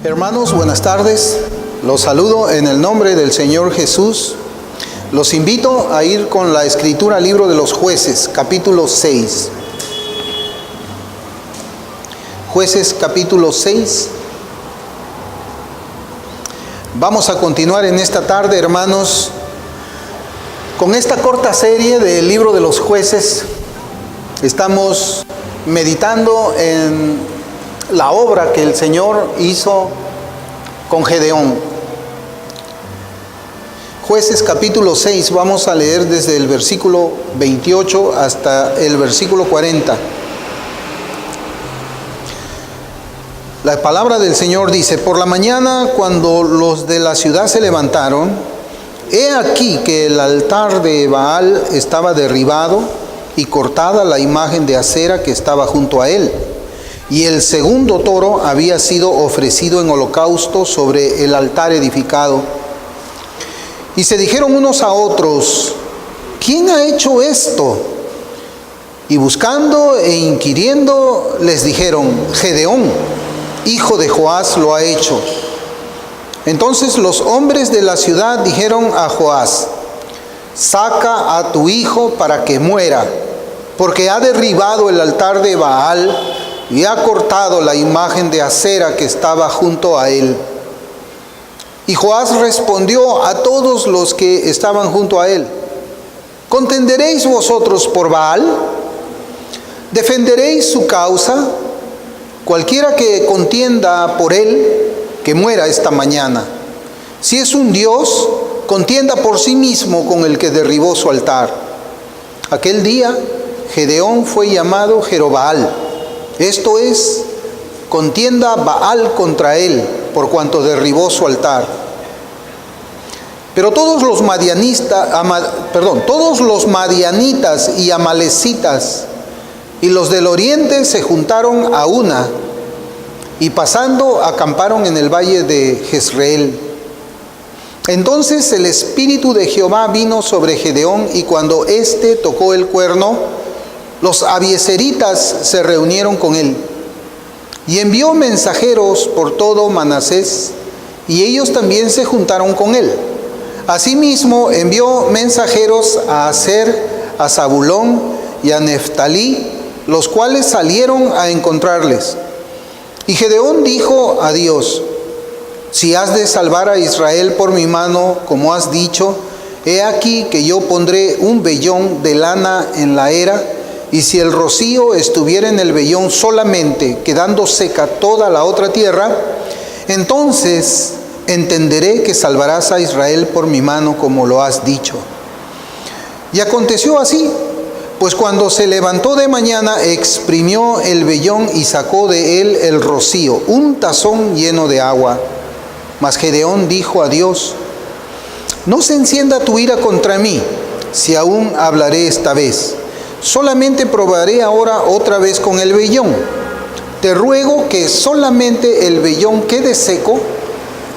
Hermanos, buenas tardes. Los saludo en el nombre del Señor Jesús. Los invito a ir con la escritura, libro de los Jueces, capítulo 6. Jueces, capítulo 6. Vamos a continuar en esta tarde, hermanos, con esta corta serie del libro de los Jueces. Estamos meditando en la obra que el Señor hizo con Gedeón. Jueces capítulo 6, vamos a leer desde el versículo 28 hasta el versículo 40. La palabra del Señor dice: por la mañana, cuando los de la ciudad se levantaron, he aquí que el altar de Baal estaba derribado y cortada la imagen de acera que estaba junto a él. Y el segundo toro había sido ofrecido en holocausto sobre el altar edificado. Y se dijeron unos a otros: ¿quién ha hecho esto? Y buscando e inquiriendo les dijeron: Gedeón, hijo de Joás, lo ha hecho. Entonces los hombres de la ciudad dijeron a Joás: saca a tu hijo para que muera, porque ha derribado el altar de Baal y ha cortado la imagen de acera que estaba junto a él. Y Joás respondió a todos los que estaban junto a él: ¿contenderéis vosotros por Baal? ¿Defenderéis su causa? Cualquiera que contienda por él, que muera esta mañana. Si es un dios, contienda por sí mismo con el que derribó su altar. Aquel día Gedeón fue llamado Jerobbaal, esto es, contienda Baal contra él, por cuanto derribó su altar. Pero todos los madianitas y amalecitas y los del oriente se juntaron a una, y pasando acamparon en el valle de Jezreel. Entonces el espíritu de Jehová vino sobre Gedeón, y cuando éste tocó el cuerno, los abiezeritas se reunieron con él, y envió mensajeros por todo Manasés, y ellos también se juntaron con él. Asimismo envió mensajeros a Aser, a Zabulón y a Neftalí, los cuales salieron a encontrarles. Y Gedeón dijo a Dios: si has de salvar a Israel por mi mano, como has dicho, he aquí que yo pondré un vellón de lana en la era, y si el rocío estuviera en el vellón solamente, quedando seca toda la otra tierra, entonces entenderé que salvarás a Israel por mi mano, como lo has dicho. Y aconteció así, pues cuando se levantó de mañana, exprimió el vellón y sacó de él el rocío, un tazón lleno de agua. Mas Gedeón dijo a Dios: no se encienda tu ira contra mí, si aún hablaré esta vez. Solamente probaré ahora otra vez con el vellón. Te ruego que solamente el vellón quede seco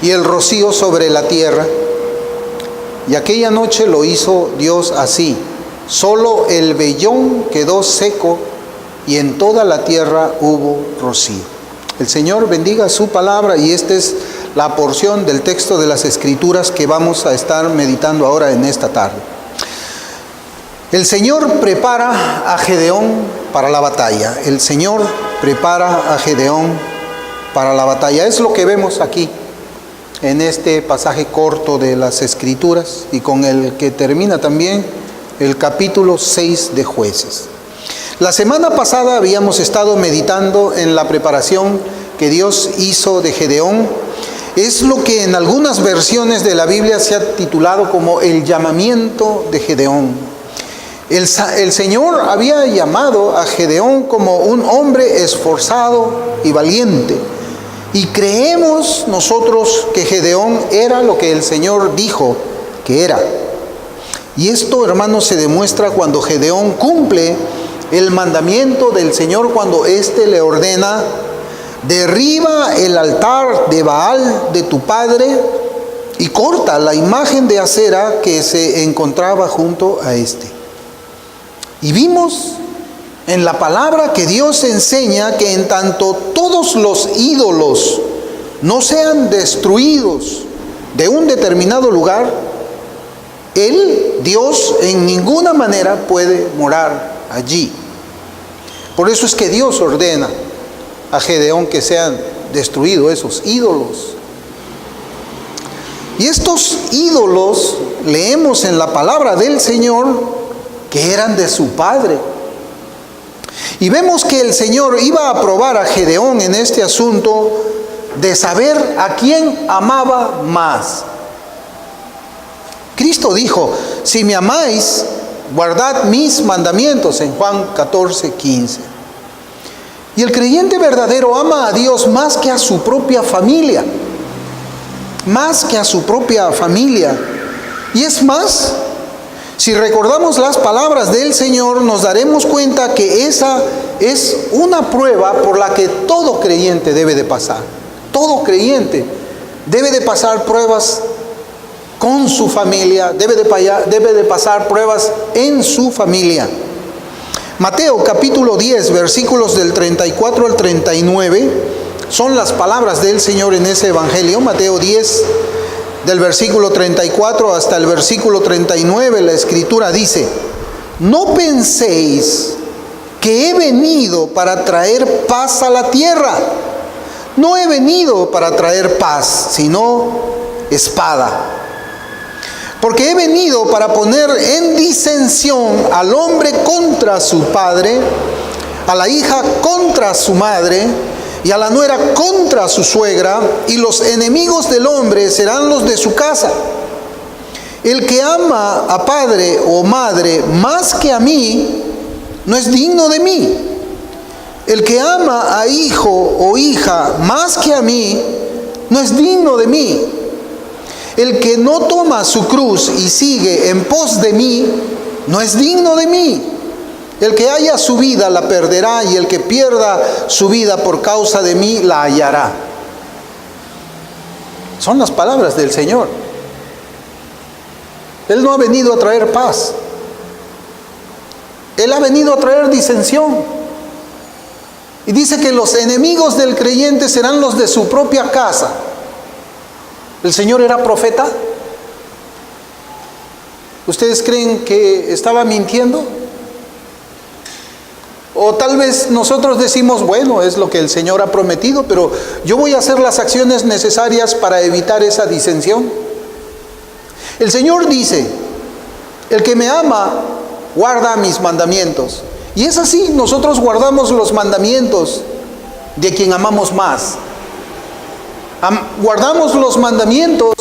y el rocío sobre la tierra. Y aquella noche lo hizo Dios así. Solo el vellón quedó seco y en toda la tierra hubo rocío. El Señor bendiga su palabra, y esta es la porción del texto de las Escrituras que vamos a estar meditando ahora en esta tarde. El Señor prepara a Gedeón para la batalla. El Señor prepara a Gedeón para la batalla. Es lo que vemos aquí en este pasaje corto de las Escrituras, y con el que termina también el capítulo 6 de Jueces. La semana pasada habíamos estado meditando en la preparación que Dios hizo de Gedeón. Es lo que en algunas versiones de la Biblia se ha titulado como el llamamiento de Gedeón. El Señor había llamado a Gedeón como un hombre esforzado y valiente. Y creemos nosotros que Gedeón era lo que el Señor dijo que era. Y esto, hermanos, se demuestra cuando Gedeón cumple el mandamiento del Señor, cuando éste le ordena: derriba el altar de Baal de tu padre y corta la imagen de acera que se encontraba junto a este. Y vimos en la palabra que Dios enseña que en tanto todos los ídolos no sean destruidos de un determinado lugar, Dios, en ninguna manera puede morar allí. Por eso es que Dios ordena a Gedeón que sean destruidos esos ídolos. Y estos ídolos, leemos en la palabra del Señor, que eran de su padre. Y vemos que el Señor iba a probar a Gedeón en este asunto de saber a quién amaba más. Cristo dijo: si me amáis, guardad mis mandamientos, en Juan 14:15. Y el creyente verdadero ama a Dios más que a su propia familia. Más que a su propia familia. Y es más, si recordamos las palabras del Señor, nos daremos cuenta que esa es una prueba por la que todo creyente debe de pasar. Todo creyente debe de pasar pruebas con su familia, debe de pasar pruebas en su familia. Mateo capítulo 10, versículos del 34 al 39, son las palabras del Señor en ese evangelio. Mateo 10, del versículo 34 hasta el versículo 39, la Escritura dice: no penséis que he venido para traer paz a la tierra. No he venido para traer paz, sino espada. Porque he venido para poner en disensión al hombre contra su padre, a la hija contra su madre, y a la nuera contra su suegra, y los enemigos del hombre serán los de su casa. El que ama a padre o madre más que a mí, no es digno de mí. El que ama a hijo o hija más que a mí, no es digno de mí. El que no toma su cruz y sigue en pos de mí, no es digno de mí. El que haya su vida la perderá, y el que pierda su vida por causa de mí la hallará. Son las palabras del Señor. Él no ha venido a traer paz. Él ha venido a traer disensión. Y dice que los enemigos del creyente serán los de su propia casa. ¿El Señor era profeta? ¿Ustedes creen que estaba mintiendo? O tal vez nosotros decimos: bueno, es lo que el Señor ha prometido, pero yo voy a hacer las acciones necesarias para evitar esa disensión. El Señor dice: el que me ama, guarda mis mandamientos. Y es así, nosotros guardamos los mandamientos de quien amamos más. Guardamos los mandamientos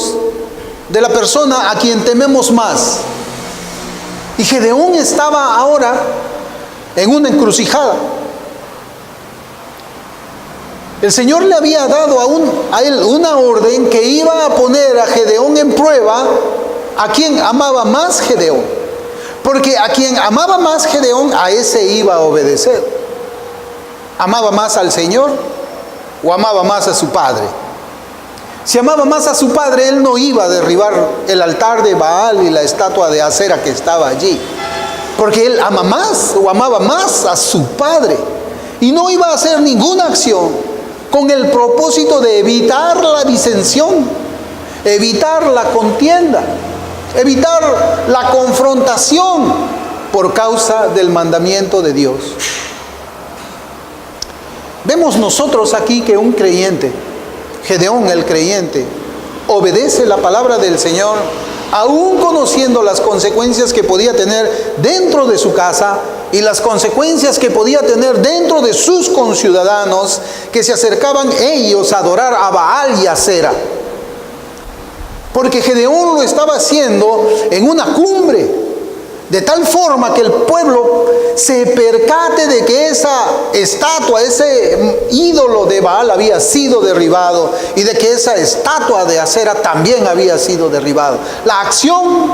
de la persona a quien tememos más. Y Gedeón estaba ahora en una encrucijada. El Señor le había dado a él una orden que iba a poner a Gedeón en prueba a quien amaba más Gedeón. Porque a quien amaba más Gedeón, a ese iba a obedecer. ¿Amaba más al Señor o amaba más a su padre? Si amaba más a su padre, él no iba a derribar el altar de Baal y la estatua de Acera que estaba allí. Porque él ama más o amaba más a su padre. Y no iba a hacer ninguna acción con el propósito de evitar la disensión, evitar la contienda, evitar la confrontación por causa del mandamiento de Dios. Vemos nosotros aquí que un creyente, Gedeón el creyente, obedece la palabra del Señor, aún conociendo las consecuencias que podía tener dentro de su casa y las consecuencias que podía tener dentro de sus conciudadanos que se acercaban ellos a adorar a Baal y a Acera. Porque Gedeón lo estaba haciendo en una cumbre, de tal forma que el pueblo se percate de que esa estatua, ese ídolo de Baal había sido derribado y de que esa estatua de Acera también había sido derribada. La acción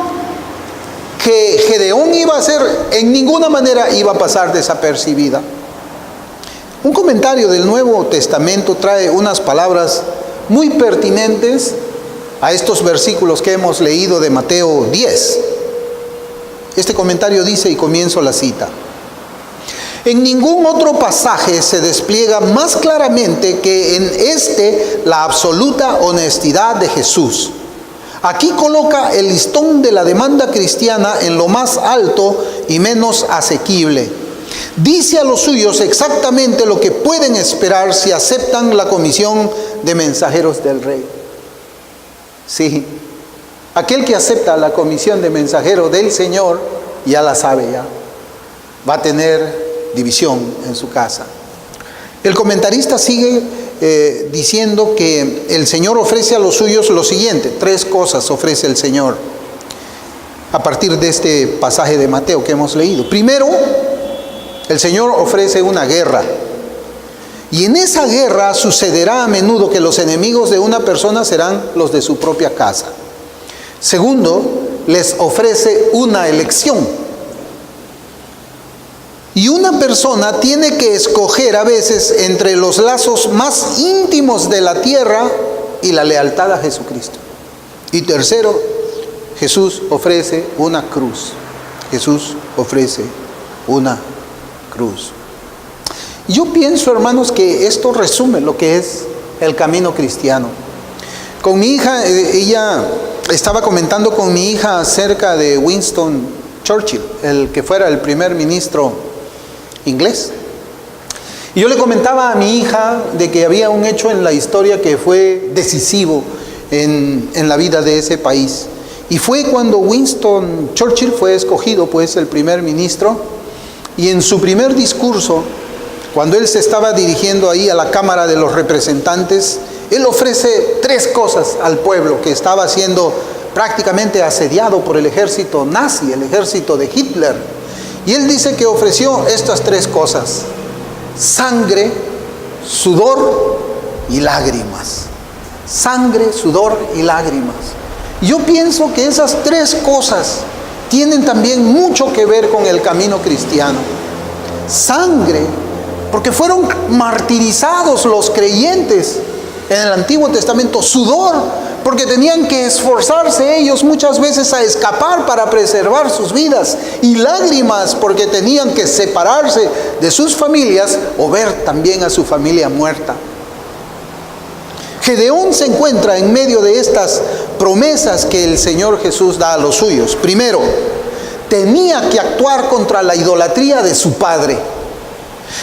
que Gedeón iba a hacer en ninguna manera iba a pasar desapercibida. Un comentario del Nuevo Testamento trae unas palabras muy pertinentes a estos versículos que hemos leído de Mateo 10. Este comentario dice, y comienzo la cita: En ningún otro pasaje se despliega más claramente que en este la absoluta honestidad de Jesús. Aquí coloca el listón de la demanda cristiana en lo más alto y menos asequible. Dice a los suyos exactamente lo que pueden esperar si aceptan la comisión de mensajeros del Rey. Sí, aquel que acepta la comisión de mensajero del Señor ya la sabe ya. Va a tener división en su casa. El comentarista sigue diciendo que el Señor ofrece a los suyos lo siguiente. 3 cosas ofrece el Señor a partir de este pasaje de Mateo que hemos leído. Primero, el Señor ofrece una guerra. Y en esa guerra sucederá a menudo que los enemigos de una persona serán los de su propia casa. Segundo, les ofrece una elección. Y una persona tiene que escoger a veces entre los lazos más íntimos de la tierra y la lealtad a Jesucristo. Y tercero, Jesús ofrece una cruz. Jesús ofrece una cruz. Yo pienso, hermanos, que esto resume lo que es el camino cristiano. Con mi hija, ella estaba comentando con mi hija acerca de Winston Churchill, el que fuera el primer ministro inglés. Y yo le comentaba a mi hija de que había un hecho en la historia que fue decisivo en la vida de ese país. Y fue cuando Winston Churchill fue escogido pues el primer ministro, y en su primer discurso, cuando él se estaba dirigiendo ahí a la Cámara de los Representantes, él ofrece 3 cosas al pueblo que estaba siendo prácticamente asediado por el ejército nazi, el ejército de Hitler. Y él dice que ofreció estas 3 cosas: sangre, sudor y lágrimas. Sangre, sudor y lágrimas. Yo pienso que esas 3 cosas tienen también mucho que ver con el camino cristiano. Sangre, porque fueron martirizados los creyentes en el Antiguo Testamento. Sudor, porque tenían que esforzarse ellos muchas veces a escapar para preservar sus vidas. Y lágrimas, porque tenían que separarse de sus familias o ver también a su familia muerta. Gedeón se encuentra en medio de estas promesas que el Señor Jesús da a los suyos. Primero, tenía que actuar contra la idolatría de su padre.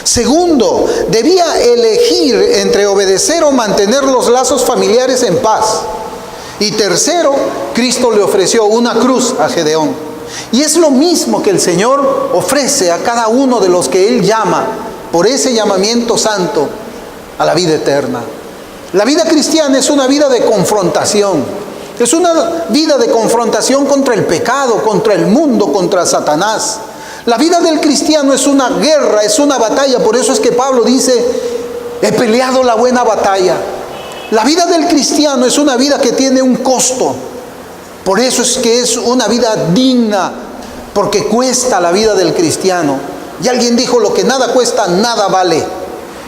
Segundo, debía elegir entre obedecer o mantener los lazos familiares en paz. Y tercero, Cristo le ofreció una cruz a Gedeón. Y es lo mismo que el Señor ofrece a cada uno de los que Él llama por ese llamamiento santo a la vida eterna. La vida cristiana es una vida de confrontación. Es una vida de confrontación contra el pecado, contra el mundo, contra Satanás. La vida del cristiano es una guerra, es una batalla. Por eso es que Pablo dice: he peleado la buena batalla. La vida del cristiano es una vida que tiene un costo. Por eso es que es una vida digna, porque cuesta la vida del cristiano. Y alguien dijo: lo que nada cuesta, nada vale.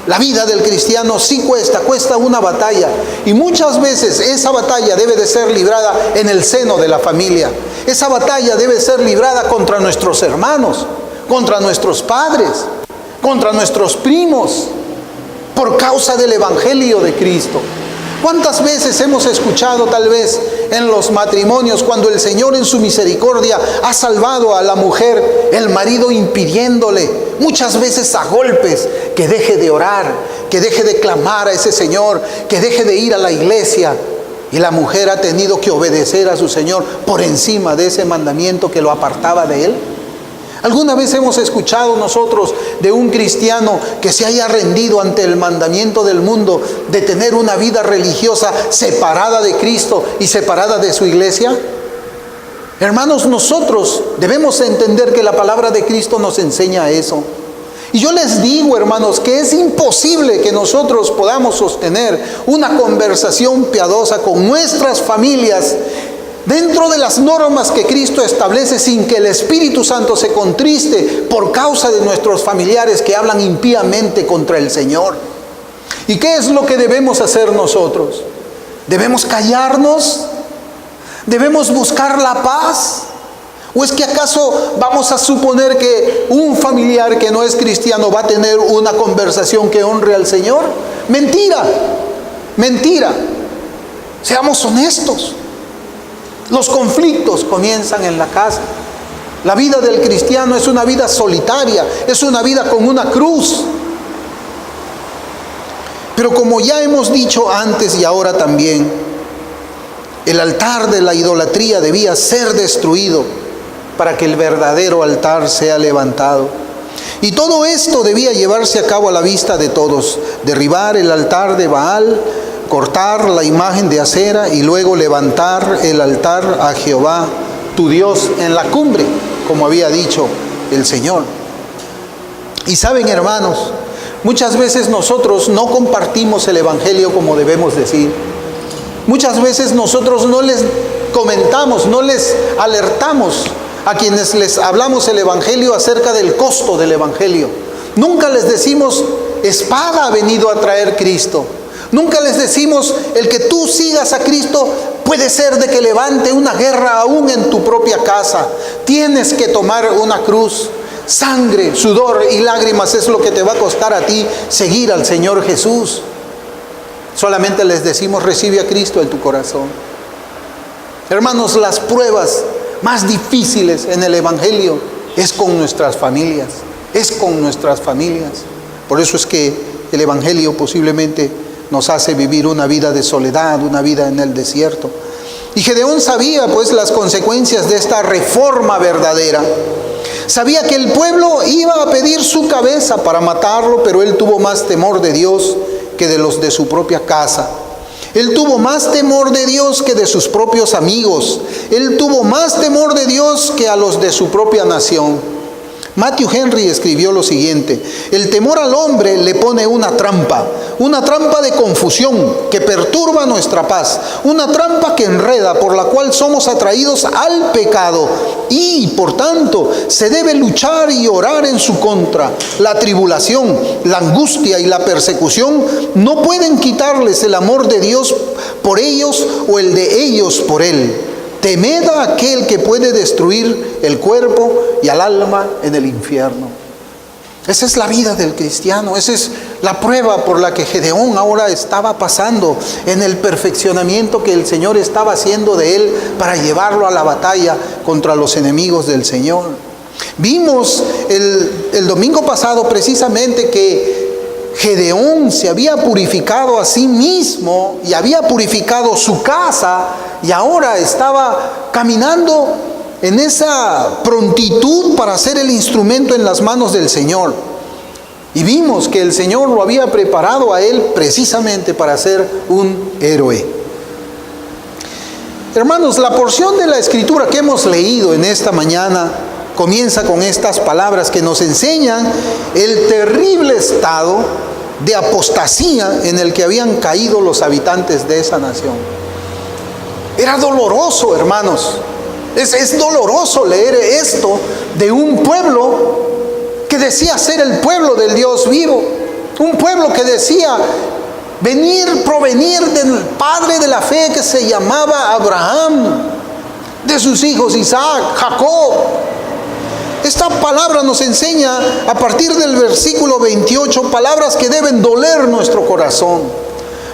La vida del cristiano sí cuesta una batalla. Y muchas veces esa batalla debe de ser librada en el seno de la familia. Esa batalla debe ser librada contra nuestros hermanos, contra nuestros padres, contra nuestros primos, por causa del Evangelio de Cristo. ¿Cuántas veces hemos escuchado tal vez en los matrimonios cuando el Señor en su misericordia ha salvado a la mujer, el marido impidiéndole, muchas veces a golpes, que deje de orar, que deje de clamar a ese Señor, que deje de ir a la iglesia? Y la mujer ha tenido que obedecer a su Señor por encima de ese mandamiento que lo apartaba de Él. ¿Alguna vez hemos escuchado nosotros de un cristiano que se haya rendido ante el mandamiento del mundo de tener una vida religiosa separada de Cristo y separada de su iglesia? Hermanos, nosotros debemos entender que la palabra de Cristo nos enseña eso. Y yo les digo, hermanos, que es imposible que nosotros podamos sostener una conversación piadosa con nuestras familias dentro de las normas que Cristo establece, sin que el Espíritu Santo se contriste por causa de nuestros familiares que hablan impíamente contra el Señor. ¿Y qué es lo que debemos hacer nosotros? ¿Debemos callarnos? ¿Debemos buscar la paz? ¿O es que acaso vamos a suponer que un familiar que no es cristiano va a tener una conversación que honre al Señor? Mentira, mentira. Seamos honestos. Los conflictos comienzan en la casa. La vida del cristiano es una vida solitaria, es una vida con una cruz. Pero como ya hemos dicho antes y ahora también, el altar de la idolatría debía ser destruido para que el verdadero altar sea levantado. Y todo esto debía llevarse a cabo a la vista de todos: derribar el altar de Baal, cortar la imagen de acera y luego levantar el altar a Jehová, tu Dios, en la cumbre, como había dicho el Señor. Y saben, hermanos, muchas veces nosotros no compartimos el Evangelio como debemos decir. Muchas veces nosotros no les comentamos, no les alertamos a quienes les hablamos el Evangelio acerca del costo del Evangelio. Nunca les decimos: espada ha venido a traer Cristo. Nunca les decimos: el que tú sigas a Cristo puede ser de que levante una guerra aún en tu propia casa. Tienes que tomar una cruz. Sangre, sudor y lágrimas es lo que te va a costar a ti seguir al Señor Jesús. Solamente les decimos: recibe a Cristo en tu corazón. Hermanos, las pruebas más difíciles en el Evangelio es con nuestras familias. Es con nuestras familias. Por eso es que el Evangelio posiblemente nos hace vivir una vida de soledad, una vida en el desierto. Y Gedeón sabía pues las consecuencias de esta reforma verdadera. Sabía que el pueblo iba a pedir su cabeza para matarlo, pero él tuvo más temor de Dios que de los de su propia casa. Él tuvo más temor de Dios que de sus propios amigos. Él tuvo más temor de Dios que a los de su propia nación. Matthew Henry escribió lo siguiente: el temor al hombre le pone una trampa de confusión que perturba nuestra paz, una trampa que enreda, por la cual somos atraídos al pecado y, por tanto, se debe luchar y orar en su contra. La tribulación, la angustia y la persecución no pueden quitarles el amor de Dios por ellos o el de ellos por Él. Temed a aquel que puede destruir el cuerpo y al alma en el infierno. Esa es la vida del cristiano. Esa es la prueba por la que Gedeón ahora estaba pasando, en el perfeccionamiento que el Señor estaba haciendo de él para llevarlo a la batalla contra los enemigos del Señor. Vimos el domingo pasado precisamente que Gedeón se había purificado a sí mismo y había purificado su casa, y ahora estaba caminando en esa prontitud para ser el instrumento en las manos del Señor. Y vimos que el Señor lo había preparado a él precisamente para ser un héroe. Hermanos, la porción de la Escritura que hemos leído en esta mañana comienza con estas palabras que nos enseñan el terrible estado de apostasía en el que habían caído los habitantes de esa nación. Era doloroso, hermanos. Es doloroso leer esto de un pueblo que decía ser el pueblo del Dios vivo. Un pueblo que decía provenir del padre de la fe que se llamaba Abraham, de sus hijos Isaac, Jacob. Esta palabra nos enseña a partir del versículo 28 palabras que deben doler nuestro corazón.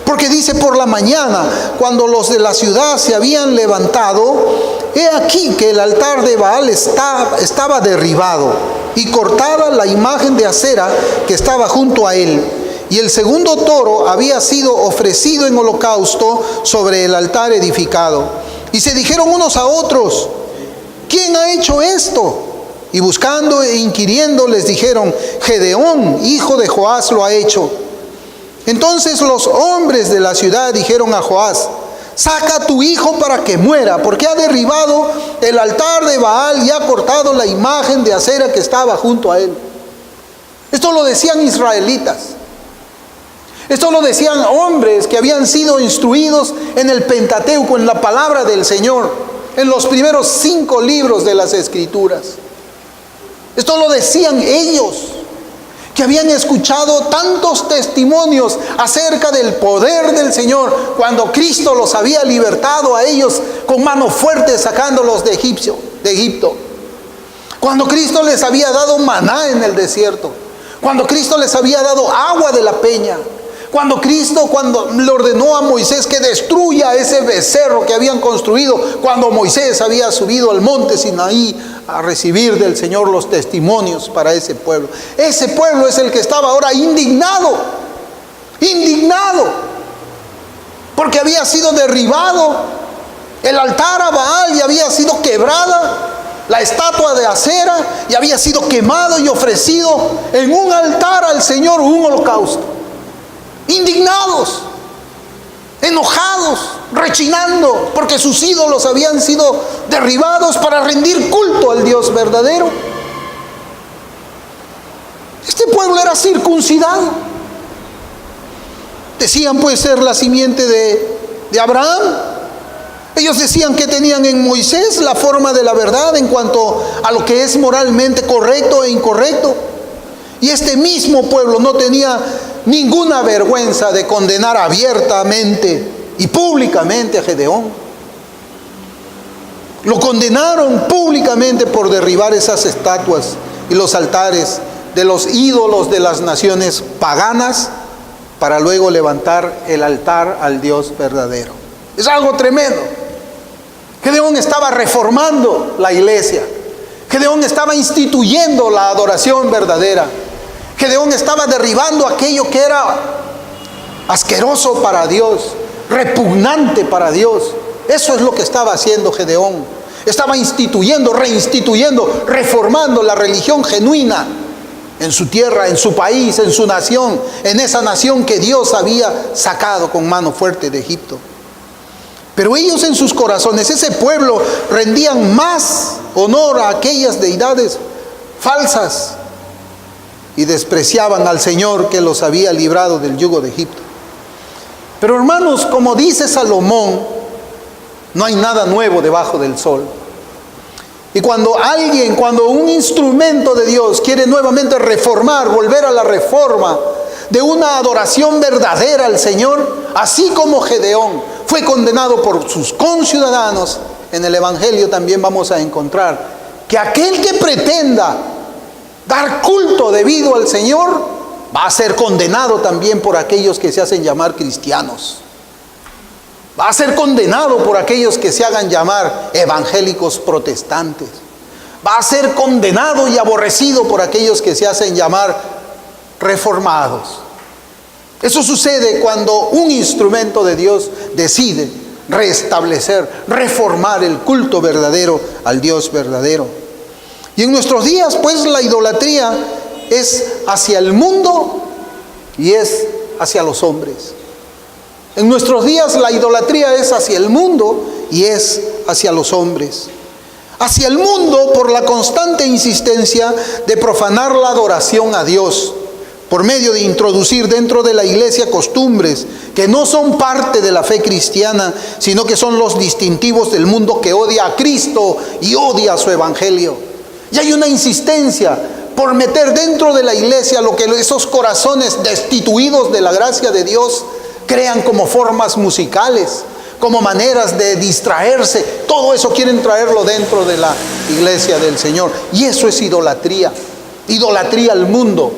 Porque dice: por la mañana, cuando los de la ciudad se habían levantado, he aquí que el altar de Baal estaba derribado y cortada la imagen de acera que estaba junto a él. Y el segundo toro había sido ofrecido en holocausto sobre el altar edificado. Y se dijeron unos a otros: ¿quién ha hecho esto? Y buscando e inquiriendo les dijeron: Gedeón, hijo de Joás, lo ha hecho. Entonces los hombres de la ciudad dijeron a Joás: saca a tu hijo para que muera, porque ha derribado el altar de Baal y ha cortado la imagen de acera que estaba junto a él. Esto lo decían israelitas. Esto lo decían hombres que habían sido instruidos en el Pentateuco, en la palabra del Señor, en los primeros 5 libros de las Escrituras. Esto lo decían ellos, que habían escuchado tantos testimonios acerca del poder del Señor cuando Cristo los había libertado a ellos con mano fuerte, sacándolos de Egipto. Cuando Cristo les había dado maná en el desierto, cuando Cristo les había dado agua de la peña, cuando le ordenó a Moisés que destruya ese becerro que habían construido, cuando Moisés había subido al monte Sinaí a recibir del Señor los testimonios para ese pueblo. Ese pueblo es el que estaba ahora indignado, porque había sido derribado el altar a Baal y había sido quebrada la estatua de acera y había sido quemado y ofrecido en un altar al Señor un holocausto. Indignados, enojados, rechinando, porque sus ídolos habían sido derribados para rendir culto al Dios verdadero. Este pueblo era circuncidado. Decían pues ser la simiente de Abraham. Ellos decían que tenían en Moisés la forma de la verdad en cuanto a lo que es moralmente correcto e incorrecto. Y este mismo pueblo no tenía ninguna vergüenza de condenar abiertamente y públicamente a Gedeón. Lo condenaron públicamente por derribar esas estatuas y los altares de los ídolos de las naciones paganas para luego levantar el altar al Dios verdadero. Es algo tremendo. Gedeón estaba reformando la iglesia. Gedeón estaba instituyendo la adoración verdadera. Gedeón estaba derribando aquello que era asqueroso para Dios, repugnante para Dios. Eso es lo que estaba haciendo Gedeón. Estaba instituyendo, reinstituyendo, reformando la religión genuina en su tierra, en su país, en su nación, en esa nación que Dios había sacado con mano fuerte de Egipto. Pero ellos en sus corazones, ese pueblo, rendían más honor a aquellas deidades falsas y despreciaban al Señor que los había librado del yugo de Egipto. Pero hermanos, como dice Salomón, no hay nada nuevo debajo del sol. Y cuando un instrumento de Dios quiere nuevamente reformar, volver a la reforma de una adoración verdadera al Señor, así como Gedeón fue condenado por sus conciudadanos, en el Evangelio también vamos a encontrar que aquel que pretenda dar culto debido al Señor va a ser condenado también por aquellos que se hacen llamar cristianos. Va a ser condenado por aquellos que se hagan llamar evangélicos protestantes. Va a ser condenado y aborrecido por aquellos que se hacen llamar reformados. Eso sucede cuando un instrumento de Dios decide restablecer, reformar el culto verdadero al Dios verdadero. Y en nuestros días, pues, la idolatría es hacia el mundo y es hacia los hombres. En nuestros días la idolatría es hacia el mundo y es hacia los hombres. Hacia el mundo por la constante insistencia de profanar la adoración a Dios, por medio de introducir dentro de la iglesia costumbres que no son parte de la fe cristiana, sino que son los distintivos del mundo que odia a Cristo y odia a su evangelio. Y hay una insistencia por meter dentro de la iglesia lo que esos corazones destituidos de la gracia de Dios crean como formas musicales, como maneras de distraerse. Todo eso quieren traerlo dentro de la iglesia del Señor. Y eso es idolatría. Idolatría al mundo.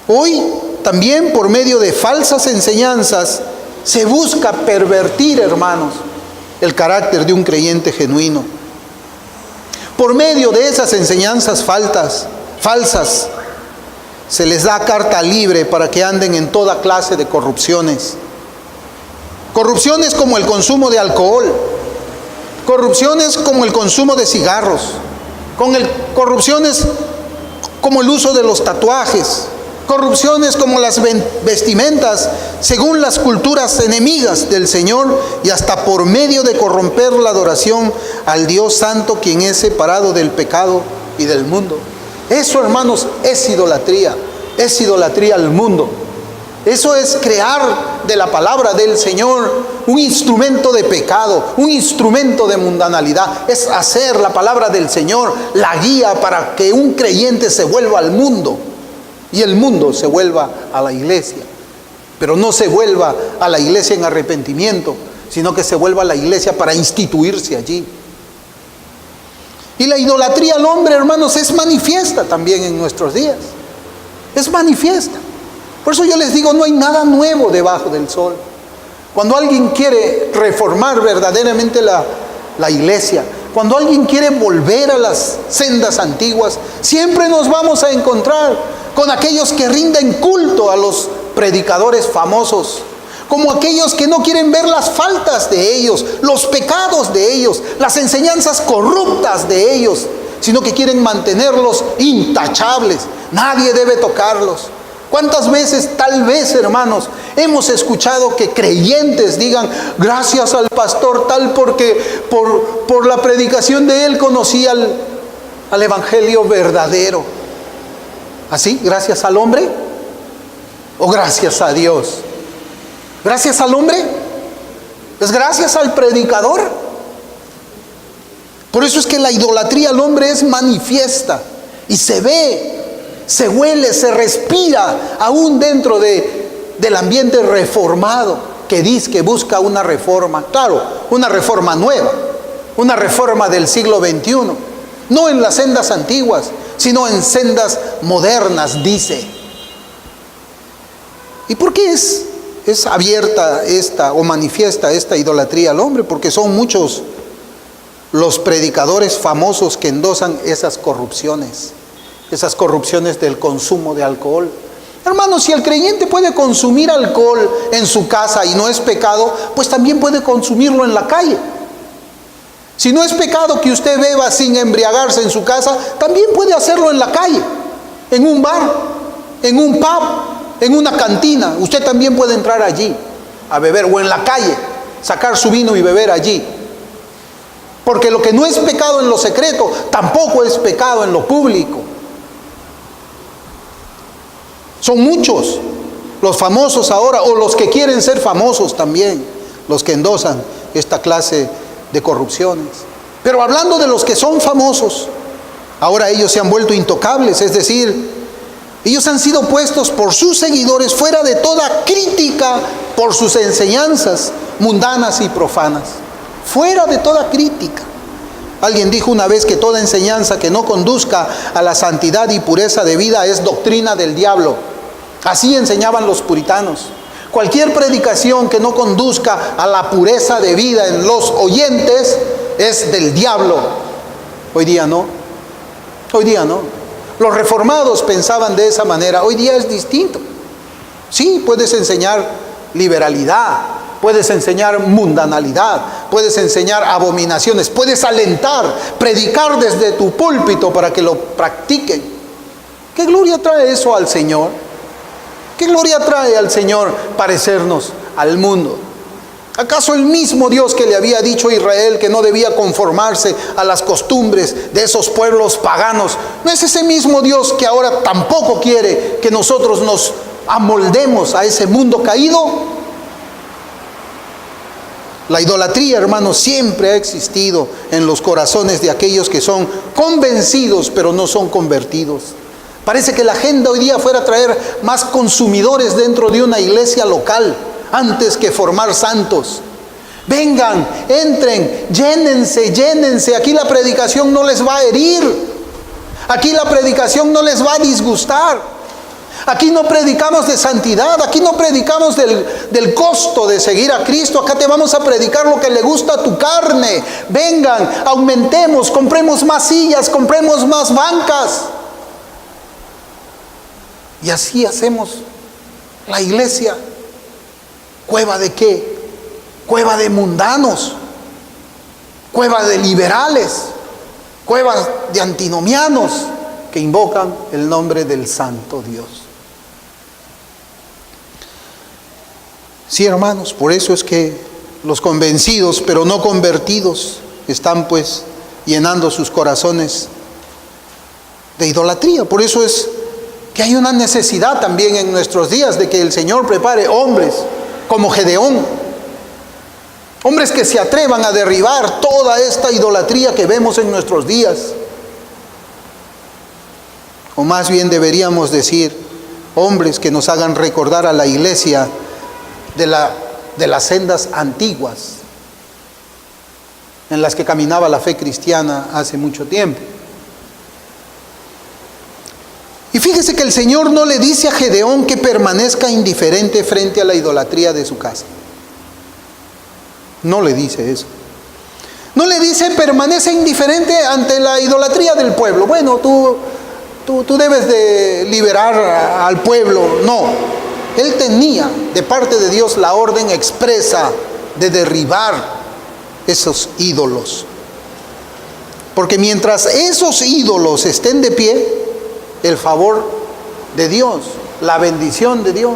Hoy también por medio de falsas enseñanzas se busca pervertir, hermanos, el carácter de un creyente genuino. Por medio de esas enseñanzas falsas, se les da carta libre para que anden en toda clase de corrupciones. Corrupciones como el consumo de alcohol, corrupciones como el consumo de cigarros, corrupciones como el uso de los tatuajes, corrupciones como las vestimentas según las culturas enemigas del Señor, y hasta por medio de corromper la adoración al Dios Santo, quien es separado del pecado y del mundo. Eso, hermanos, es idolatría al mundo. Eso es crear de la palabra del Señor un instrumento de pecado, un instrumento de mundanalidad. Es hacer la palabra del Señor la guía para que un creyente se vuelva al mundo y el mundo se vuelva a la iglesia. Pero no se vuelva a la iglesia en arrepentimiento, sino que se vuelva a la iglesia para instituirse allí. Y la idolatría al hombre, hermanos, es manifiesta también en nuestros días. Es manifiesta. Por eso yo les digo, no hay nada nuevo debajo del sol. Cuando alguien quiere reformar verdaderamente la iglesia, cuando alguien quiere volver a las sendas antiguas, siempre nos vamos a encontrar con aquellos que rinden culto a los predicadores famosos, como aquellos que no quieren ver las faltas de ellos, los pecados de ellos, las enseñanzas corruptas de ellos, sino que quieren mantenerlos intachables. Nadie debe tocarlos. ¿Cuántas veces, tal vez, hermanos, hemos escuchado que creyentes digan: gracias al pastor tal, porque por la predicación de él conocí al evangelio verdadero? ¿Así? ¿Gracias al hombre? ¿O gracias a Dios? ¿Gracias al hombre? ¿Es gracias al predicador? Por eso es que la idolatría al hombre es manifiesta y se ve, se huele, se respira aún dentro del ambiente reformado que dice que busca una reforma. Claro, una reforma nueva, una reforma del siglo XXI, no en las sendas antiguas, sino en sendas modernas, dice. ¿Y por qué es abierta esta o manifiesta esta idolatría al hombre? Porque son muchos los predicadores famosos que endosan esas corrupciones del consumo de alcohol. Hermanos, si el creyente puede consumir alcohol en su casa y no es pecado, pues también puede consumirlo en la calle. Si no es pecado que usted beba sin embriagarse en su casa, también puede hacerlo en la calle, en un bar, en un pub, en una cantina. Usted también puede entrar allí a beber, o en la calle, sacar su vino y beber allí. Porque lo que no es pecado en lo secreto, tampoco es pecado en lo público. Son muchos los famosos ahora, o los que quieren ser famosos también, los que endosan esta clase de corrupciones. Pero hablando de los que son famosos, ahora ellos se han vuelto intocables, es decir, ellos han sido puestos por sus seguidores fuera de toda crítica por sus enseñanzas mundanas y profanas. Fuera de toda crítica. Alguien dijo una vez que toda enseñanza que no conduzca a la santidad y pureza de vida es doctrina del diablo. Así enseñaban los puritanos. Cualquier predicación que no conduzca a la pureza de vida en los oyentes es del diablo. Hoy día no. Hoy día no. Los reformados pensaban de esa manera. Hoy día es distinto. Sí, puedes enseñar liberalidad, puedes enseñar mundanalidad, puedes enseñar abominaciones, puedes alentar, predicar desde tu púlpito para que lo practiquen. ¿Qué gloria trae eso al Señor? ¿Qué gloria trae al Señor parecernos al mundo? ¿Acaso el mismo Dios que le había dicho a Israel que no debía conformarse a las costumbres de esos pueblos paganos, no es ese mismo Dios que ahora tampoco quiere que nosotros nos amoldemos a ese mundo caído? La idolatría, hermanos, siempre ha existido en los corazones de aquellos que son convencidos pero no son convertidos. Parece que la agenda hoy día fuera a traer más consumidores dentro de una iglesia local antes que formar santos. Vengan, entren, llénense. Aquí la predicación no les va a herir. Aquí la predicación no les va a disgustar. Aquí no predicamos de santidad, aquí no predicamos del costo de seguir a Cristo. Acá te vamos a predicar lo que le gusta a tu carne. Vengan, aumentemos, compremos más sillas, compremos más bancas. Y así hacemos la iglesia. ¿Cueva de qué? Cueva de mundanos, cueva de liberales, cueva de antinomianos que invocan el nombre del Santo Dios. Sí, hermanos, por eso es que los convencidos pero no convertidos están pues llenando sus corazones de idolatría. Por eso es que hay una necesidad también en nuestros días de que el Señor prepare hombres como Gedeón, hombres que se atrevan a derribar toda esta idolatría que vemos en nuestros días. O más bien deberíamos decir, hombres que nos hagan recordar a la iglesia de las sendas antiguas. en las que caminaba la fe cristiana hace mucho tiempo. Y fíjese que el Señor no le dice a Gedeón que permanezca indiferente frente a la idolatría de su casa. No le dice eso. No le dice permanece indiferente ante la idolatría del pueblo. Bueno, tú debes de liberar al pueblo. No. Él tenía de parte de Dios la orden expresa de derribar esos ídolos. Porque mientras esos ídolos estén de pie, el favor de Dios, la bendición de Dios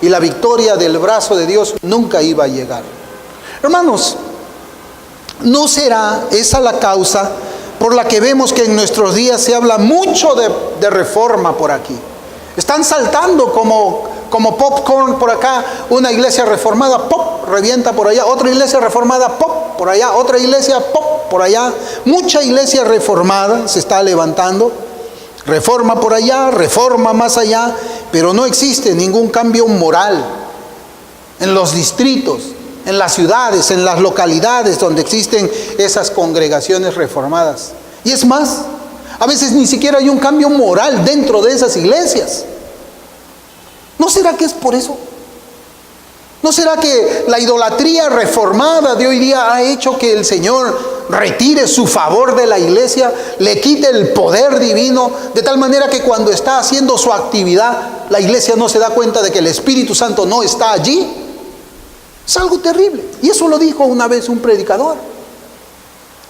y la victoria del brazo de Dios nunca iba a llegar. Hermanos, ¿no será esa la causa por la que vemos que en nuestros días se habla mucho de reforma por aquí? Están saltando como popcorn por acá, una iglesia reformada, pop, revienta por allá, otra iglesia reformada, pop, por allá, otra iglesia, pop, por allá. Mucha iglesia reformada se está levantando, reforma por allá, reforma más allá, pero no existe ningún cambio moral en los distritos, en las ciudades, en las localidades donde existen esas congregaciones reformadas. Y es más, a veces ni siquiera hay un cambio moral dentro de esas iglesias. ¿No será que es por eso? ¿No será que la idolatría reformada de hoy día ha hecho que el Señor retire su favor de la iglesia, le quite el poder divino, de tal manera que cuando está haciendo su actividad, la iglesia no se da cuenta de que el Espíritu Santo no está allí? Es algo terrible. Y eso lo dijo una vez un predicador.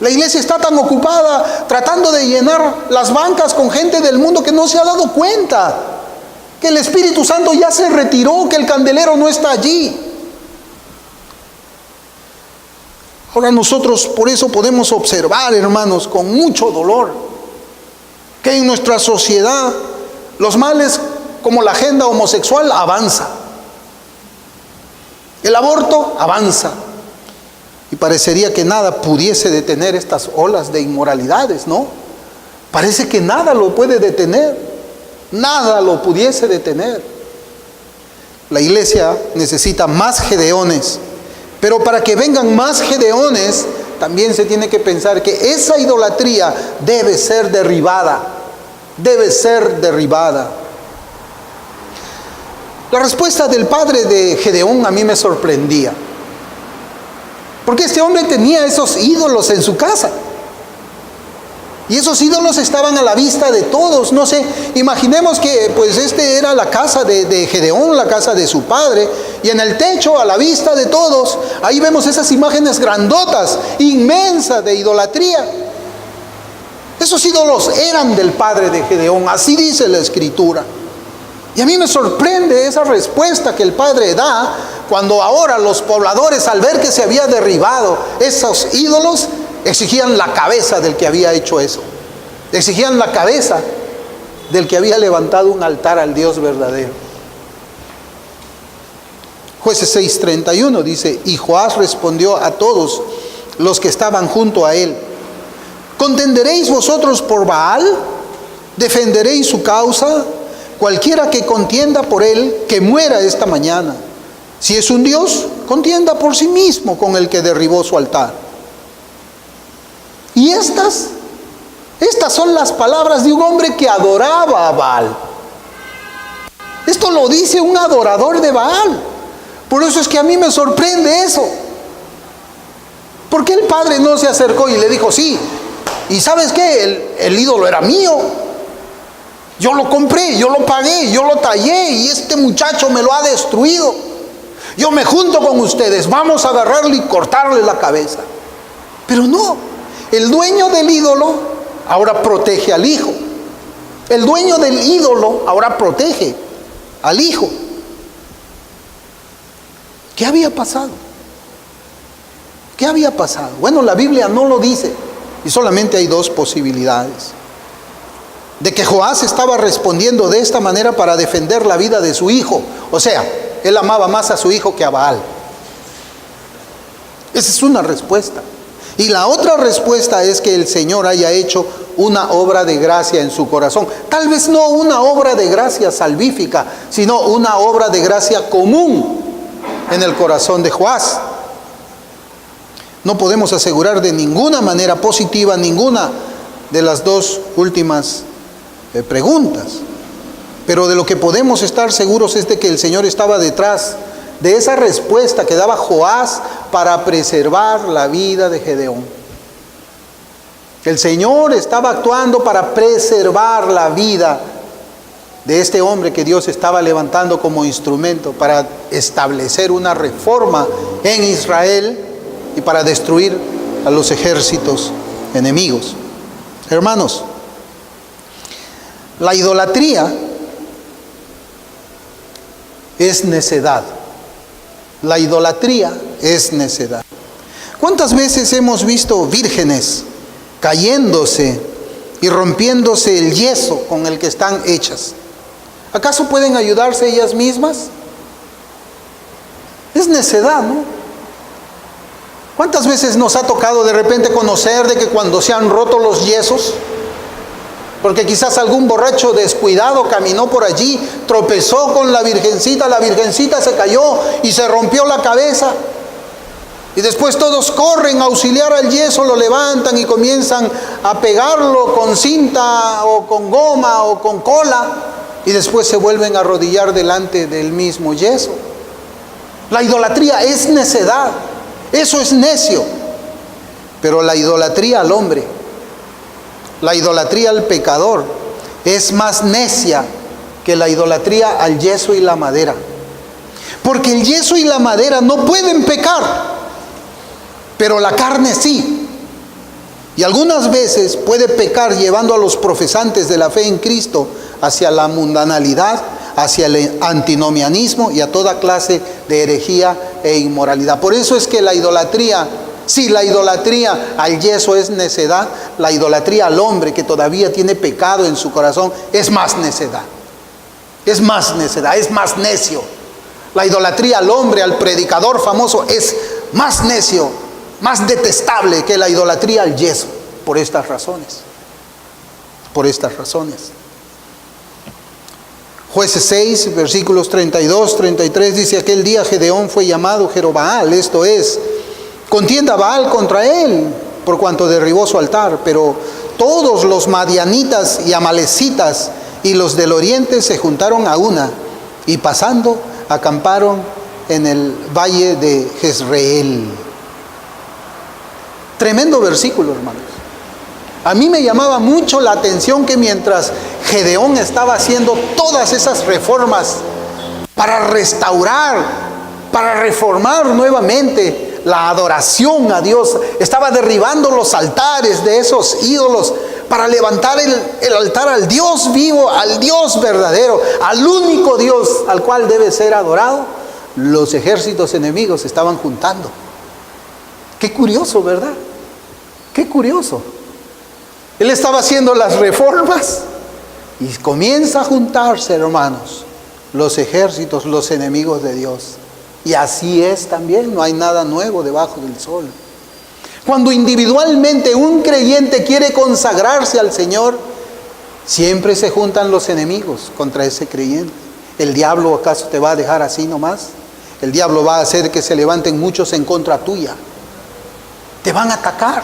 La iglesia está tan ocupada tratando de llenar las bancas con gente del mundo que no se ha dado cuenta que el Espíritu Santo ya se retiró, que el candelero no está allí. Ahora nosotros por eso podemos observar, hermanos, con mucho dolor, que en nuestra sociedad los males como la agenda homosexual avanza. El aborto avanza. Y parecería que nada pudiese detener estas olas de inmoralidades, ¿no? Parece que nada lo puede detener. Nada lo pudiese detener. La iglesia necesita más Gedeones. Pero para que vengan más Gedeones, también se tiene que pensar que esa idolatría debe ser derribada. Debe ser derribada. La respuesta del padre de Gedeón a mí me sorprendía. Porque este hombre tenía esos ídolos en su casa. Y esos ídolos estaban a la vista de todos. No sé, imaginemos que pues era la casa de Gedeón, la casa de su padre. Y en el techo, a la vista de todos, ahí vemos esas imágenes grandotas, inmensas de idolatría. Esos ídolos eran del padre de Gedeón, así dice la Escritura. Y a mí me sorprende esa respuesta que el padre da cuando ahora los pobladores, al ver que se había derribado esos ídolos, exigían la cabeza del que había hecho eso. Exigían la cabeza del que había levantado un altar al Dios verdadero. Jueces 6:31 dice: y Joás respondió a todos los que estaban junto a él: ¿contenderéis vosotros por Baal? ¿Defenderéis su causa? Cualquiera que contienda por él, que muera esta mañana. Si es un Dios, contienda por sí mismo con el que derribó su altar. Y estas son las palabras de un hombre que adoraba a Baal. Esto lo dice un adorador de Baal. Por eso es que a mí me sorprende eso. ¿Por qué el padre no se acercó y le dijo: sí, y sabes qué? El ídolo era mío. Yo lo compré, yo lo pagué, yo lo tallé y este muchacho me lo ha destruido. Yo me junto con ustedes, vamos a agarrarle y cortarle la cabeza. Pero no, el dueño del ídolo ahora protege al hijo. El dueño del ídolo ahora protege al hijo. ¿Qué había pasado? ¿Qué había pasado? Bueno, la Biblia no lo dice y solamente hay dos posibilidades. De que Joás estaba respondiendo de esta manera para defender la vida de su hijo. O sea, él amaba más a su hijo que a Baal. Esa es una respuesta. Y la otra respuesta es que el Señor haya hecho una obra de gracia en su corazón. Tal vez no una obra de gracia salvífica, sino una obra de gracia común en el corazón de Joás. No podemos asegurar de ninguna manera positiva ninguna de las dos últimas preguntas. Pero de lo que podemos estar seguros es de que el Señor estaba detrás de esa respuesta que daba Joás para preservar la vida de Gedeón. El Señor estaba actuando para preservar la vida de este hombre que Dios estaba levantando como instrumento para establecer una reforma en Israel y para destruir a los ejércitos enemigos. Hermanos, la idolatría es necedad. La idolatría es necedad. ¿Cuántas veces hemos visto vírgenes cayéndose y rompiéndose el yeso con el que están hechas? ¿Acaso pueden ayudarse ellas mismas? Es necedad, ¿no? ¿Cuántas veces nos ha tocado de repente conocer de que cuando se han roto los yesos, porque quizás algún borracho descuidado caminó por allí, tropezó con la virgencita se cayó y se rompió la cabeza, y después todos corren a auxiliar al yeso, lo levantan y comienzan a pegarlo con cinta o con goma o con cola, y después se vuelven a arrodillar delante del mismo yeso? La idolatría es necedad, eso es necio. Pero la idolatría al hombre, la idolatría al pecador, es más necia que la idolatría al yeso y la madera. Porque el yeso y la madera no pueden pecar, pero la carne sí. Y algunas veces puede pecar llevando a los profesantes de la fe en Cristo hacia la mundanalidad, hacia el antinomianismo y a toda clase de herejía e inmoralidad. Por eso es que la idolatría, si la idolatría al yeso es necedad, la idolatría al hombre que todavía tiene pecado en su corazón es más necedad. Es más necedad, es más necio. La idolatría al hombre, al predicador famoso, es más necio, más detestable que la idolatría al yeso. Por estas razones. Por estas razones. Jueces 6, versículos 32, 33, dice: aquel día Gedeón fue llamado Jerobaal, esto es, contienda Baal contra él, por cuanto derribó su altar. Pero todos los madianitas y amalecitas y los del oriente se juntaron a una, y pasando acamparon en el valle de Jezreel. Tremendo versículo, hermanos. A mí me llamaba mucho la atención que mientras Gedeón estaba haciendo todas esas reformas para restaurar, para reformar nuevamente la adoración a Dios, estaba derribando los altares de esos ídolos para levantar el altar al Dios vivo, al Dios verdadero, al único Dios al cual debe ser adorado. Los ejércitos enemigos se estaban juntando. Qué curioso, ¿verdad? Qué curioso. Él estaba haciendo las reformas y comienza a juntarse, hermanos, los ejércitos, los enemigos de Dios. Y así es también, no hay nada nuevo debajo del sol. Cuando individualmente un creyente quiere consagrarse al Señor, siempre se juntan los enemigos contra ese creyente. ¿El diablo acaso te va a dejar así nomás? El diablo va a hacer que se levanten muchos en contra tuya. Te van a atacar.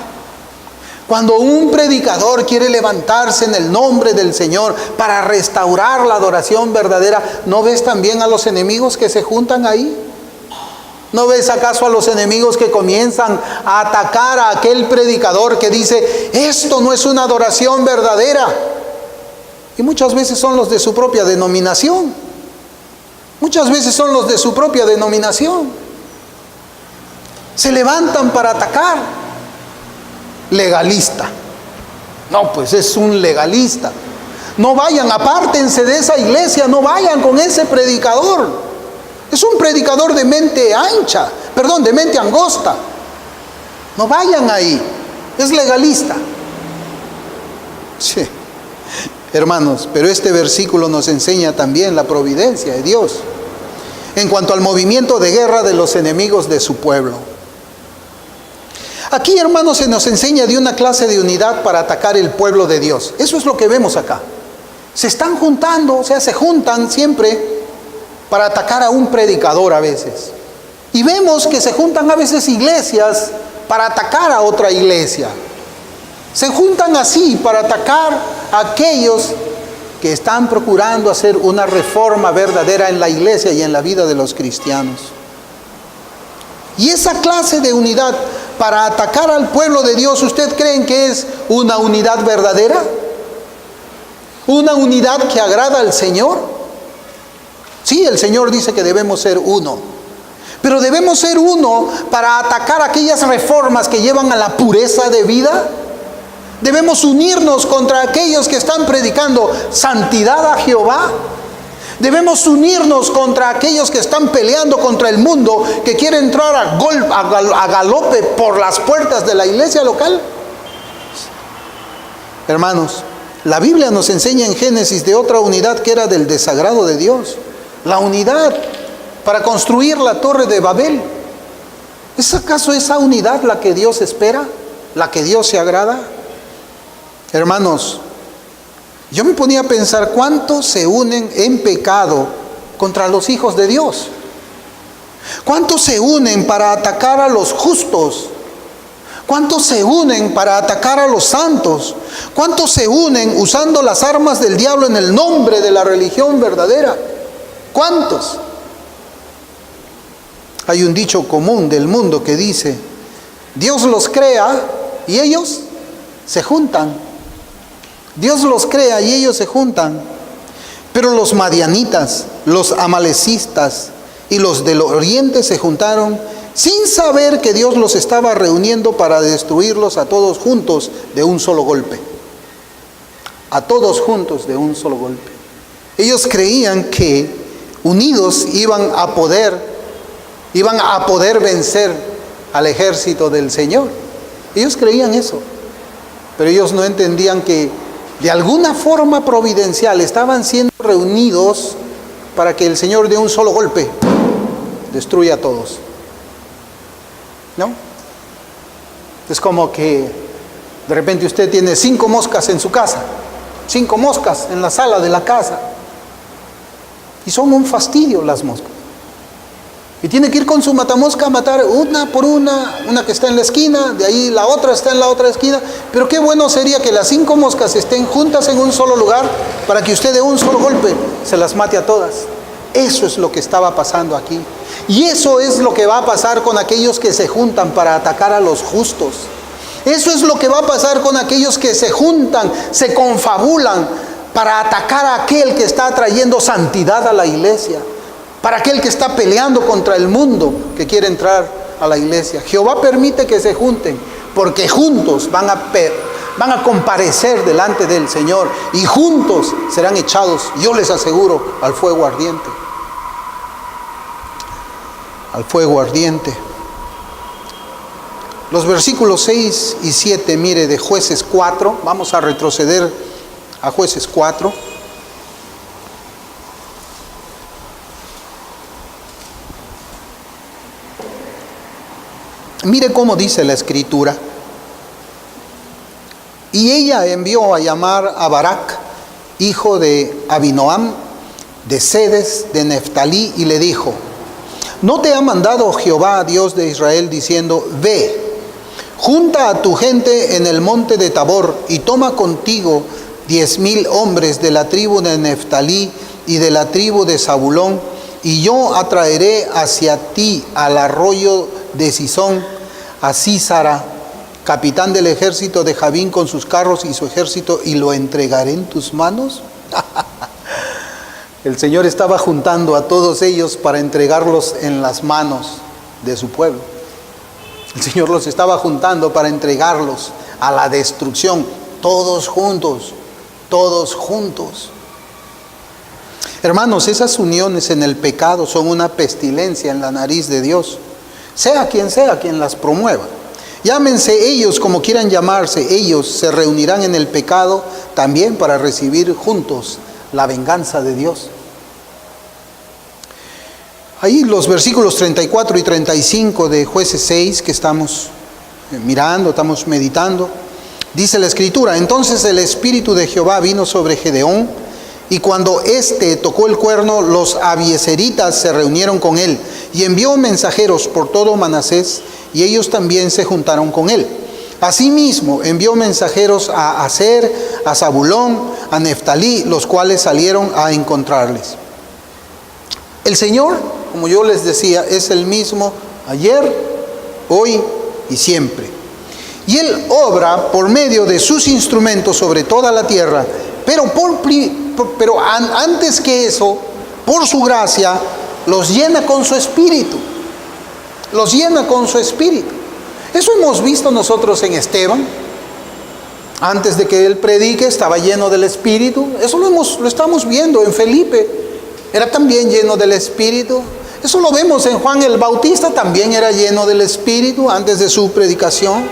Cuando un predicador quiere levantarse en el nombre del Señor para restaurar la adoración verdadera, ¿no ves también a los enemigos que se juntan ahí? ¿No ves acaso a los enemigos que comienzan a atacar a aquel predicador que dice, esto no es una adoración verdadera? Y muchas veces son los de su propia denominación. Muchas veces son los de su propia denominación. Se levantan para atacar. Legalista. No, pues es un legalista. No vayan, apártense de esa iglesia, no vayan con ese predicador. Es un predicador de mente ancha, de mente angosta. No vayan ahí, es legalista. Sí, hermanos, pero este versículo nos enseña también la providencia de Dios en cuanto al movimiento de guerra de los enemigos de su pueblo. Aquí, hermanos, se nos enseña de una clase de unidad para atacar el pueblo de Dios. Eso es lo que vemos acá. Se están juntando, o sea, se juntan siempre para atacar a un predicador a veces. Y vemos que se juntan a veces iglesias para atacar a otra iglesia. Se juntan así para atacar a aquellos que están procurando hacer una reforma verdadera en la iglesia y en la vida de los cristianos. Y esa clase de unidad para atacar al pueblo de Dios, ¿usted cree que es una unidad verdadera? ¿Una unidad que agrada al Señor? Sí, el Señor dice que debemos ser uno. Pero debemos ser uno para atacar aquellas reformas que llevan a la pureza de vida. Debemos unirnos contra aquellos que están predicando santidad a Jehová. Debemos unirnos contra aquellos que están peleando contra el mundo, que quiere entrar a galope por las puertas de la iglesia local. Hermanos, la Biblia nos enseña en Génesis de otra unidad que era del desagrado de Dios. La unidad para construir la torre de Babel. ¿Es acaso esa unidad la que Dios espera? ¿La que Dios se agrada? Hermanos, yo me ponía a pensar cuántos se unen en pecado contra los hijos de Dios. ¿Cuántos se unen para atacar a los justos? ¿Cuántos se unen para atacar a los santos? ¿Cuántos se unen usando las armas del diablo en el nombre de la religión verdadera? ¿Cuántos? Hay un dicho común del mundo que dice: Dios los crea y ellos se juntan. Dios los crea y ellos se juntan. Pero los madianitas, los amalecistas y los del oriente se juntaron sin saber que Dios los estaba reuniendo para destruirlos a todos juntos de un solo golpe. A todos juntos de un solo golpe. Ellos creían que unidos iban a poder vencer al ejército del Señor. Ellos creían eso. Pero ellos no entendían que de alguna forma providencial estaban siendo reunidos para que el Señor de un solo golpe destruya a todos. ¿No? Es como que de repente usted tiene 5 moscas en su casa, 5 moscas en la sala de la casa, y son un fastidio las moscas. Y tiene que ir con su matamosca a matar una por una que está en la esquina, de ahí la otra está en la otra esquina. Pero qué bueno sería que las 5 moscas estén juntas en un solo lugar para que usted de un solo golpe se las mate a todas. Eso es lo que estaba pasando aquí. Y eso es lo que va a pasar con aquellos que se juntan para atacar a los justos. Eso es lo que va a pasar con aquellos que se juntan, se confabulan para atacar a aquel que está trayendo santidad a la iglesia. Para aquel que está peleando contra el mundo que quiere entrar a la iglesia. Jehová permite que se junten porque juntos van a comparecer delante del Señor y juntos serán echados, yo les aseguro, al fuego ardiente. Al fuego ardiente. Los versículos 6 y 7, mire, de Jueces 4, vamos a retroceder a Jueces 4. Mire cómo dice la escritura. Y ella envió a llamar a Barak, hijo de Abinoam, de Sedes, de Neftalí, y le dijo: ¿no te ha mandado Jehová, Dios de Israel, diciendo: ve, junta a tu gente en el monte de Tabor, y toma contigo 10,000 hombres de la tribu de Neftalí y de la tribu de Zabulón, y yo atraeré hacia ti al arroyo de Sisón, a Sísara, capitán del ejército de Jabín, con sus carros y su ejército, y lo entregaré en tus manos? El Señor estaba juntando a todos ellos para entregarlos en las manos de su pueblo. El Señor los estaba juntando para entregarlos a la destrucción, todos juntos, todos juntos. Hermanos, esas uniones en el pecado son una pestilencia en la nariz de Dios. Sea quien las promueva. Llámense ellos como quieran llamarse, ellos se reunirán en el pecado también para recibir juntos la venganza de Dios. Ahí los versículos 34 y 35 de Jueces 6 que estamos mirando, estamos meditando, dice la escritura: entonces el Espíritu de Jehová vino sobre Gedeón, y cuando éste tocó el cuerno, los abiezeritas se reunieron con él, y envió mensajeros por todo Manasés, y ellos también se juntaron con él. Asimismo, envió mensajeros a Aser, a Zabulón, a Neftalí, los cuales salieron a encontrarles. El Señor, como yo les decía, es el mismo ayer, hoy y siempre. Y Él obra por medio de sus instrumentos sobre toda la tierra, pero antes que eso, por su gracia, los llena con su espíritu. Los llena con su espíritu. Eso hemos visto nosotros en Esteban. Antes de que él predique, estaba lleno del espíritu. Eso lo estamos viendo en Felipe. Era también lleno del espíritu. Eso lo vemos en Juan el Bautista, también era lleno del espíritu antes de su predicación.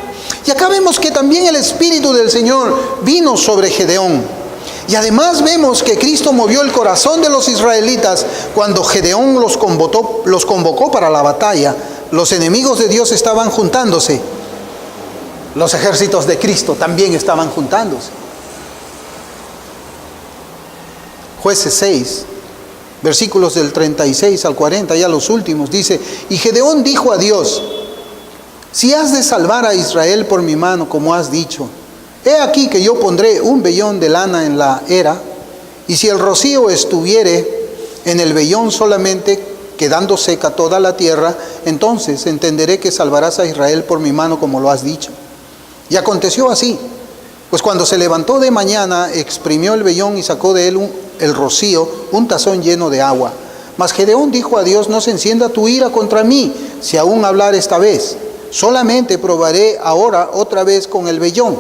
Y acá vemos que también el espíritu del Señor vino sobre Gedeón. Y además vemos que Cristo movió el corazón de los israelitas cuando Gedeón los convocó para la batalla. Los enemigos de Dios estaban juntándose. Los ejércitos de Cristo también estaban juntándose. Jueces 6, versículos del 36 al 40, ya los últimos, dice: y Gedeón dijo a Dios: si has de salvar a Israel por mi mano, como has dicho, he aquí que yo pondré un vellón de lana en la era, y si el rocío estuviere en el vellón solamente, quedando seca toda la tierra, entonces entenderé que salvarás a Israel por mi mano, como lo has dicho. Y aconteció así, pues cuando se levantó de mañana, exprimió el vellón y sacó de él el rocío, un tazón lleno de agua. Mas Gedeón dijo a Dios: no se encienda tu ira contra mí, si aún hablar esta vez. Solamente probaré ahora otra vez con el vellón.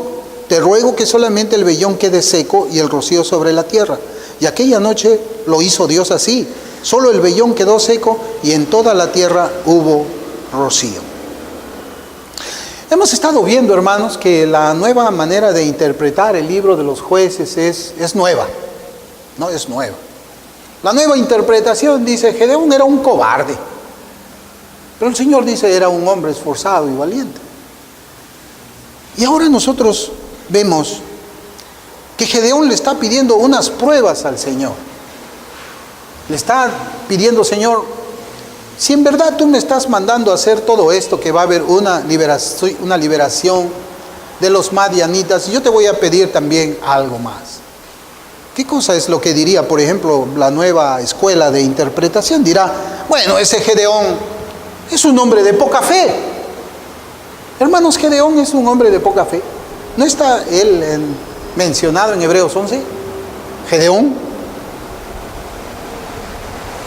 Te ruego que solamente el vellón quede seco y el rocío sobre la tierra. Y aquella noche lo hizo Dios así. Solo el vellón quedó seco y en toda la tierra hubo rocío. Hemos estado viendo, hermanos, que la nueva manera de interpretar el libro de los Jueces es nueva. No es nueva. La nueva interpretación dice: Gedeón era un cobarde. Pero el Señor dice: era un hombre esforzado y valiente. Y ahora nosotros vemos que Gedeón le está pidiendo unas pruebas al Señor. Le está pidiendo: Señor, si en verdad tú me estás mandando a hacer todo esto, que va a haber una liberación de los madianitas, yo te voy a pedir también algo más. ¿Qué cosa es lo que diría, por ejemplo, la nueva escuela de interpretación? Dirá: bueno, ese Gedeón es un hombre de poca fe. Hermanos, Gedeón es un hombre de poca fe. ¿No está él mencionado en Hebreos 11? Gedeón.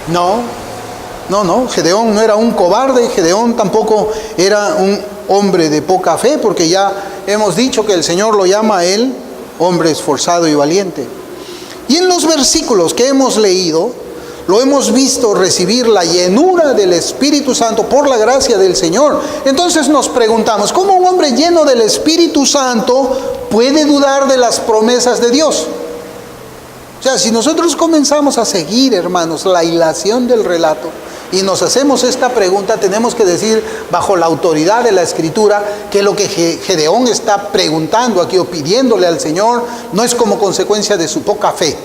No, Gedeón no era un cobarde, Gedeón tampoco era un hombre de poca fe, porque ya hemos dicho que el Señor lo llama a él hombre esforzado y valiente. Y en los versículos que hemos leído, lo hemos visto recibir la llenura del Espíritu Santo por la gracia del Señor. Entonces nos preguntamos: ¿cómo un hombre lleno del Espíritu Santo puede dudar de las promesas de Dios? O sea, si nosotros comenzamos a seguir, hermanos, la hilación del relato y nos hacemos esta pregunta, tenemos que decir, bajo la autoridad de la Escritura, que lo que Gedeón está preguntando aquí o pidiéndole al Señor no es como consecuencia de su poca fe.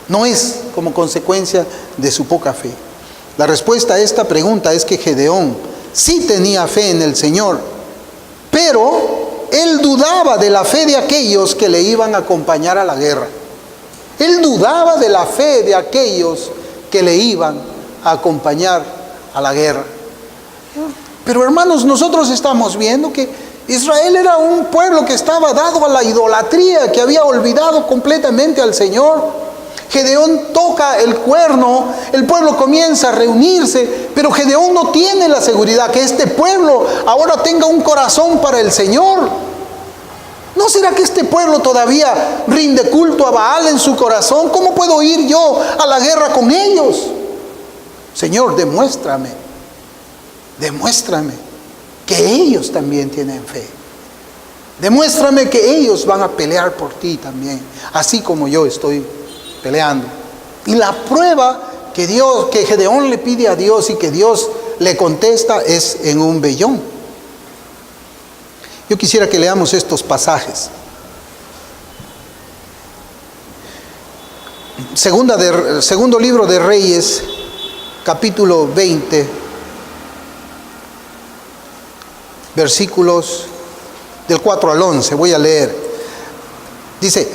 No es como consecuencia de su poca fe. La respuesta a esta pregunta es que Gedeón sí tenía fe en el Señor, pero él dudaba de la fe de aquellos que le iban a acompañar a la guerra. Él dudaba de la fe de aquellos que le iban a acompañar a la guerra. Pero hermanos, nosotros estamos viendo que Israel era un pueblo que estaba dado a la idolatría, que había olvidado completamente al Señor. Gedeón toca el cuerno, el pueblo comienza a reunirse, pero Gedeón no tiene la seguridad que este pueblo ahora tenga un corazón para el Señor. ¿No será que este pueblo todavía rinde culto a Baal en su corazón? ¿Cómo puedo ir yo a la guerra con ellos? Señor, demuéstrame que ellos también tienen fe. Demuéstrame que ellos van a pelear por ti también, así como yo estoy peleando. Y la prueba que Gedeón le pide a Dios y que Dios le contesta es en un vellón. Yo quisiera que leamos estos pasajes. Segundo libro de Reyes, capítulo 20, versículos del 4 al 11, voy a leer. Dice: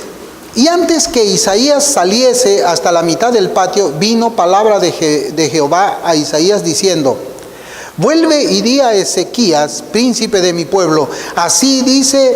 y antes que Isaías saliese hasta la mitad del patio, vino palabra de Jehová a Isaías diciendo: vuelve y di a Ezequías, príncipe de mi pueblo, así dice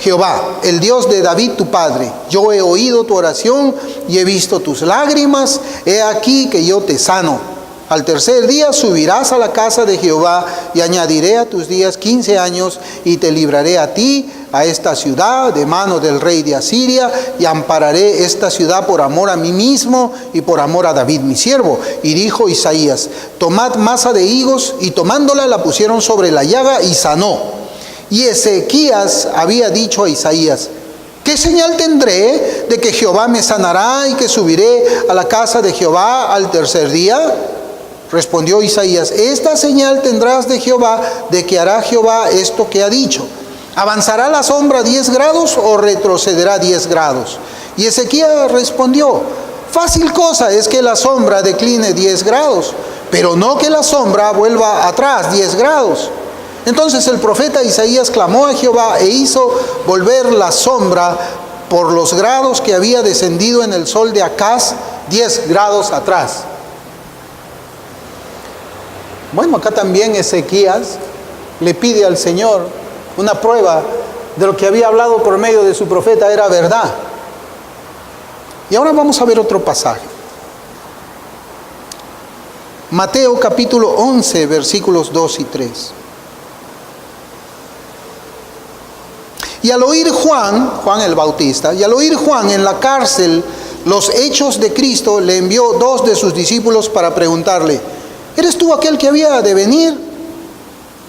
Jehová, el Dios de David tu padre: yo he oído tu oración y he visto tus lágrimas, he aquí que yo te sano. Al tercer día subirás a la casa de Jehová y añadiré a tus días 15 años y te libraré a ti, a esta ciudad, de mano del rey de Asiria, y ampararé esta ciudad por amor a mí mismo y por amor a David mi siervo. Y dijo Isaías: tomad masa de higos, y tomándola la pusieron sobre la llaga y sanó. Y Ezequías había dicho a Isaías: ¿qué señal tendré de que Jehová me sanará y que subiré a la casa de Jehová al tercer día? Respondió Isaías: esta señal tendrás de Jehová, de que hará Jehová esto que ha dicho. ¿Avanzará la sombra 10 grados o retrocederá 10 grados? Y Ezequías respondió: fácil cosa es que la sombra decline 10 grados, pero no que la sombra vuelva atrás 10 grados. Entonces el profeta Isaías clamó a Jehová e hizo volver la sombra por los grados que había descendido en el sol de Acaz 10 grados atrás. Bueno, acá también Ezequías le pide al Señor una prueba de lo que había hablado por medio de su profeta era verdad. Y ahora vamos a ver otro pasaje. Mateo capítulo 11, versículos 2 y 3. Y al oír Juan el Bautista, y al oír Juan en la cárcel los hechos de Cristo, le envió 2 de sus discípulos para preguntarle: ¿eres tú aquel que había de venir,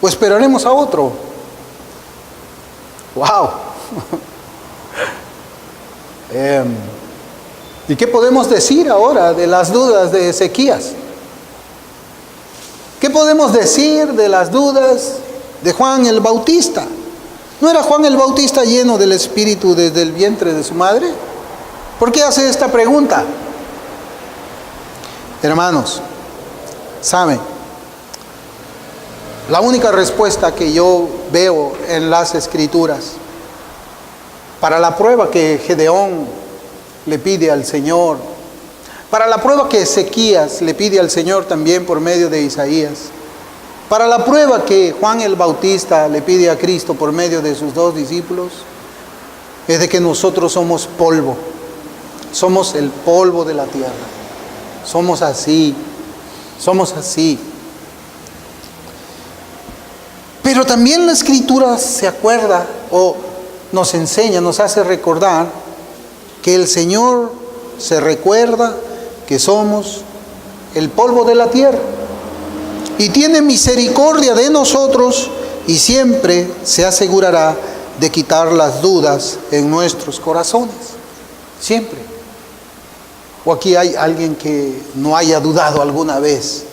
o esperaremos a otro? ¡Wow! ¿Y qué podemos decir ahora de las dudas de Ezequías? ¿Qué podemos decir de las dudas de Juan el Bautista? ¿No era Juan el Bautista lleno del Espíritu desde el vientre de su madre? ¿Por qué hace esta pregunta? Hermanos, ¿saben? La única respuesta que yo veo en las Escrituras para la prueba que Gedeón le pide al Señor, para la prueba que Ezequías le pide al Señor también por medio de Isaías, para la prueba que Juan el Bautista le pide a Cristo por medio de sus 2 discípulos, es de que nosotros somos polvo, somos el polvo de la tierra, somos así. Pero también la Escritura se acuerda o nos enseña, nos hace recordar que el Señor se recuerda que somos el polvo de la tierra y tiene misericordia de nosotros y siempre se asegurará de quitar las dudas en nuestros corazones. Siempre. ¿O aquí hay alguien que no haya dudado alguna vez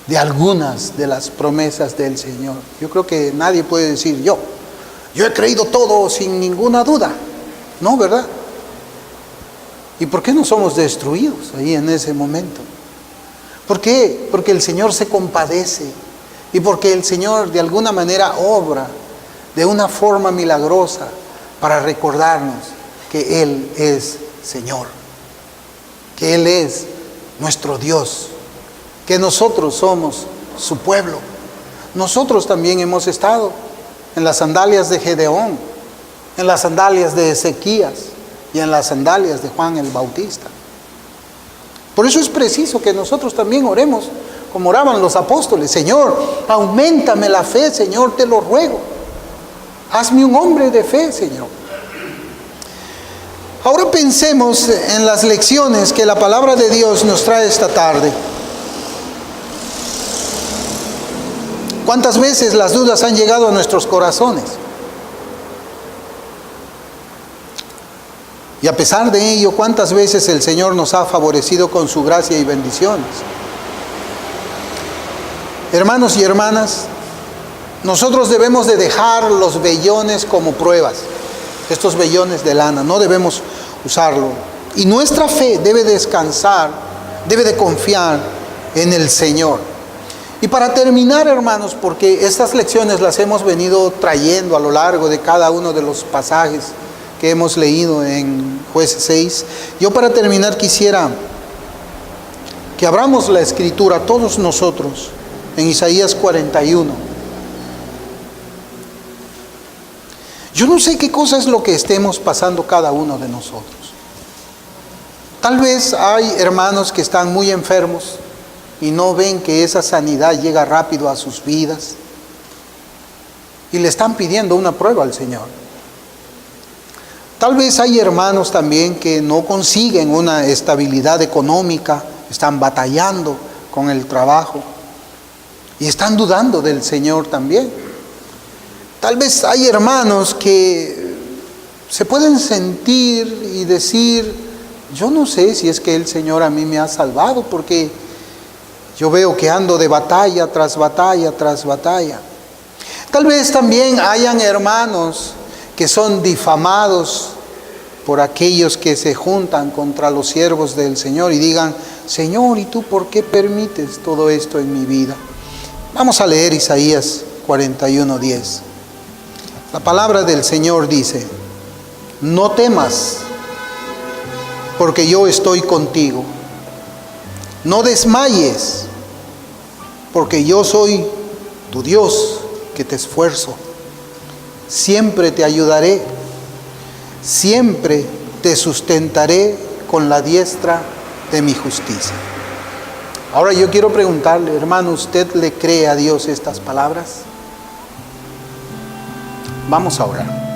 de algunas de las promesas del Señor? Yo creo que nadie puede decir yo he creído todo sin ninguna duda. No, ¿verdad? ¿Y por qué no somos destruidos ahí en ese momento? ¿Por qué? Porque el Señor se compadece y porque el Señor de alguna manera obra de una forma milagrosa para recordarnos que Él es Señor, que Él es nuestro Dios, que nosotros somos su pueblo. Nosotros también hemos estado en las sandalias de Gedeón, en las sandalias de Ezequías y en las sandalias de Juan el Bautista. Por eso es preciso que nosotros también oremos como oraban los apóstoles: Señor, auméntame la fe, Señor, te lo ruego. Hazme un hombre de fe, Señor. Ahora pensemos en las lecciones que la palabra de Dios nos trae esta tarde. ¿Cuántas veces las dudas han llegado a nuestros corazones? Y a pesar de ello, ¿cuántas veces el Señor nos ha favorecido con su gracia y bendiciones? Hermanos y hermanas, nosotros debemos de dejar los vellones como pruebas, estos vellones de lana, no debemos usarlo. Y nuestra fe debe descansar, debe de confiar en el Señor. Y para terminar, hermanos, porque estas lecciones las hemos venido trayendo a lo largo de cada uno de los pasajes que hemos leído en Jueces 6, yo para terminar quisiera que abramos la escritura todos nosotros en Isaías 41. Yo no sé qué cosa es lo que estemos pasando cada uno de nosotros. Tal vez hay hermanos que están muy enfermos y no ven que esa sanidad llega rápido a sus vidas y le están pidiendo una prueba al Señor. Tal vez hay hermanos también que no consiguen una estabilidad económica, están batallando con el trabajo y están dudando del Señor también. Tal vez hay hermanos que se pueden sentir y decir: yo no sé si es que el Señor a mí me ha salvado, porque yo veo que ando de batalla tras batalla tras batalla. Tal vez también hayan hermanos que son difamados por aquellos que se juntan contra los siervos del Señor y digan: Señor, ¿y tú por qué permites todo esto en mi vida? Vamos a leer Isaías 41:10. La palabra del Señor dice: no temas, porque yo estoy contigo. No desmayes, porque yo soy tu Dios, que te esfuerzo. Siempre te ayudaré, siempre te sustentaré con la diestra de mi justicia. Ahora yo quiero preguntarle, hermano, ¿usted le cree a Dios estas palabras? Vamos a orar.